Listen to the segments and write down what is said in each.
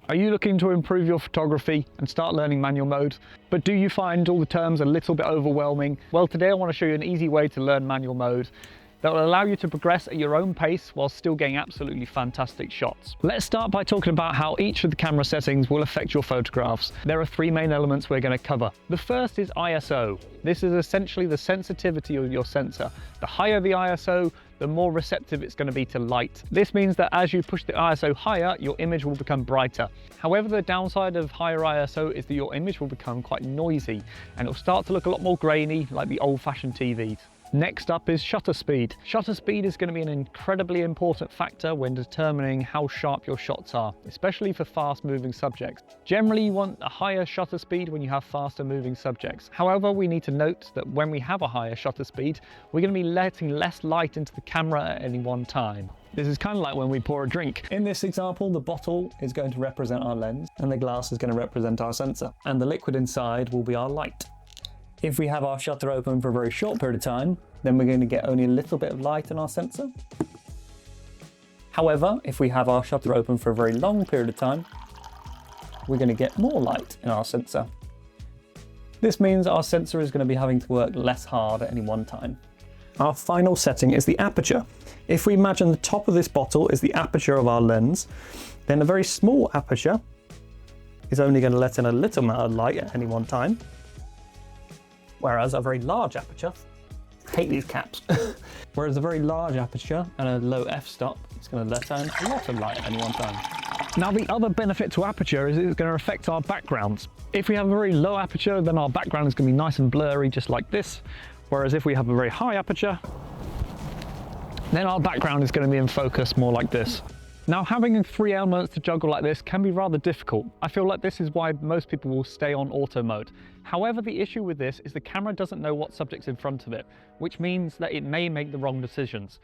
Are you looking to improve your photography and start learning manual mode, but do you find all the terms a little bit overwhelming? Well, today I want to show you an easy way to learn manual mode that will allow you to progress at your own pace while still getting absolutely fantastic shots. Let's start by talking about how each of the camera settings will affect your photographs. There are three main elements we're going to cover. The first is ISO. This is essentially the sensitivity of your sensor. The higher the ISO, the more receptive it's going to be to light. This means that as you push the ISO higher, your image will become brighter. However, the downside of higher ISO is that your image will become quite noisy and it'll start to look a lot more grainy like the old-fashioned TVs. Next up is shutter speed. Shutter speed is going to be an incredibly important factor when determining how sharp your shots are, especially for fast-moving subjects. Generally, you want a higher shutter speed when you have faster-moving subjects. However, we need to note that when we have a higher shutter speed, we're going to be letting less light into the camera at any one time. This is kind of like when we pour a drink. In this example, the bottle is going to represent our lens, and the glass is going to represent our sensor, and the liquid inside will be our light. If we have our shutter open for a very short period of time, then we're going to get only a little bit of light in our sensor. However, if we have our shutter open for a very long period of time, we're going to get more light in our sensor. This means our sensor is going to be having to work less hard at any one time. Our final setting is the aperture. If we imagine the top of this bottle is the aperture of our lens, then a very small aperture is only going to let in a little amount of light at any one time. Whereas a very large aperture, I hate these caps, whereas a very large aperture and a low f-stop is going to let in a lot of light at any one time. Now the other benefit to aperture is it's going to affect our backgrounds. If we have a very low aperture, then our background is going to be nice and blurry just like this, whereas if we have a very high aperture, then our background is going to be in focus more like this. Now, having three elements to juggle like this can be rather difficult. I feel like this is why most people will stay on auto mode. However, the issue with this is the camera doesn't know what subject's in front of it, which means that it may make the wrong decisions.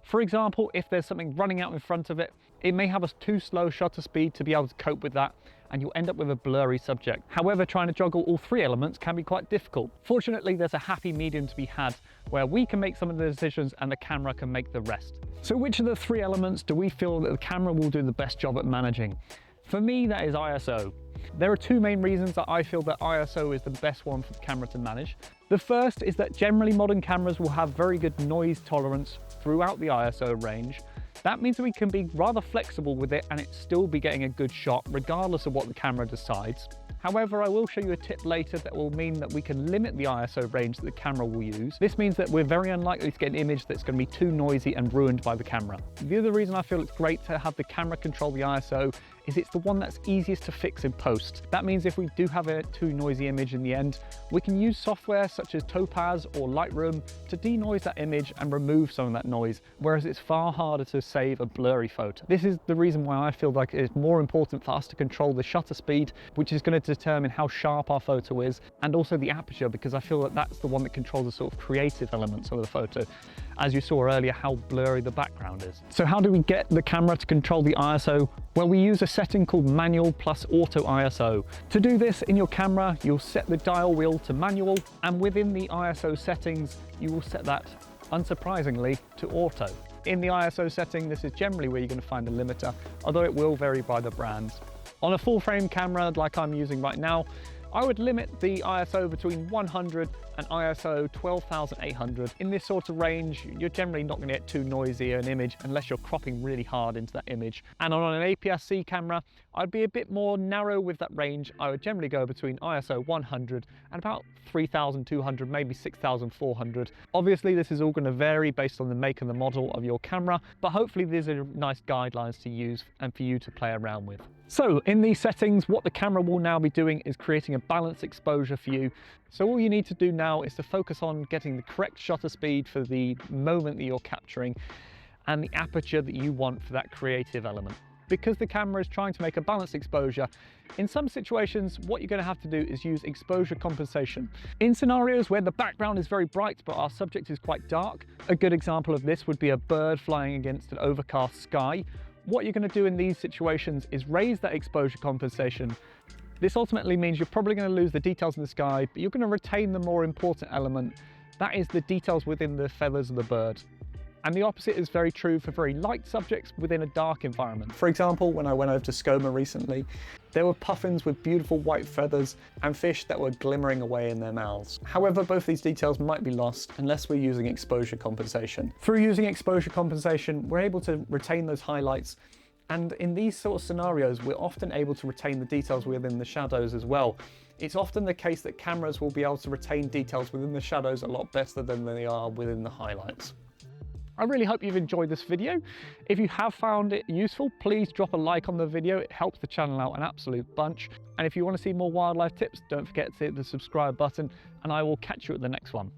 For example, if there's something running out in front of it, it may have a too slow shutter speed to be able to cope with that, and you'll end up with a blurry subject. However, trying to juggle all three elements can be quite difficult. Fortunately, there's a happy medium to be had where we can make some of the decisions and the camera can make the rest. So which of the three elements do we feel that the camera will do the best job at managing? For me, that is ISO. There are two main reasons that I feel that ISO is the best one for the camera to manage. The first is that generally modern cameras will have very good noise tolerance throughout the ISO range. That means we can be rather flexible with it and it still be getting a good shot regardless of what the camera decides. However, I will show you a tip later that will mean that we can limit the ISO range that the camera will use. This means that we're very unlikely to get an image that's going to be too noisy and ruined by the camera. The other reason I feel it's great to have the camera control the ISO is it's the one that's easiest to fix in post. That means if we do have a too noisy image in the end, we can use software such as Topaz or Lightroom to denoise that image and remove some of that noise, whereas it's far harder to save a blurry photo. This is the reason why I feel like it's more important for us to control the shutter speed, which is going to determine how sharp our photo is, and also the aperture, because I feel that that's the one that controls the sort of creative elements of the photo. As you saw earlier, how blurry the background is. So how do we get the camera to control the ISO? Well, we use a setting called manual plus auto ISO. To do this in your camera, you'll set the dial wheel to manual, and within the ISO settings, you will set that, unsurprisingly, to auto. In the ISO setting, this is generally where you're going to find the limiter, although it will vary by the brands. On a full frame camera like I'm using right now, I would limit the ISO between 100 and ISO 12,800. In this sort of range, you're generally not going to get too noisy an image unless you're cropping really hard into that image. And on an APS-C camera, I'd be a bit more narrow with that range. I would generally go between ISO 100 and about 3,200, maybe 6,400. Obviously, this is all going to vary based on the make and the model of your camera, but hopefully these are nice guidelines to use and for you to play around with. So in these settings, what the camera will now be doing is creating a balanced exposure for you. So all you need to do now is to focus on getting the correct shutter speed for the moment that you're capturing and the aperture that you want for that creative element. Because the camera is trying to make a balanced exposure, in some situations, what you're going to have to do is use exposure compensation. In scenarios where the background is very bright, but our subject is quite dark, a good example of this would be a bird flying against an overcast sky. What you're going to do in these situations is raise that exposure compensation. This ultimately means you're probably going to lose the details in the sky, but you're going to retain the more important element. That is the details within the feathers of the bird. And the opposite is very true for very light subjects within a dark environment. For example, when I went over to Skomer recently, there were puffins with beautiful white feathers and fish that were glimmering away in their mouths. However, both these details might be lost unless we're using exposure compensation. Through using exposure compensation, we're able to retain those highlights, and in these sort of scenarios, we're often able to retain the details within the shadows as well. It's often the case that cameras will be able to retain details within the shadows a lot better than they are within the highlights. I really hope you've enjoyed this video. If you have found it useful, please drop a like on the video. It helps the channel out an absolute bunch. And if you want to see more wildlife tips, don't forget to hit the subscribe button, and I will catch you at the next one.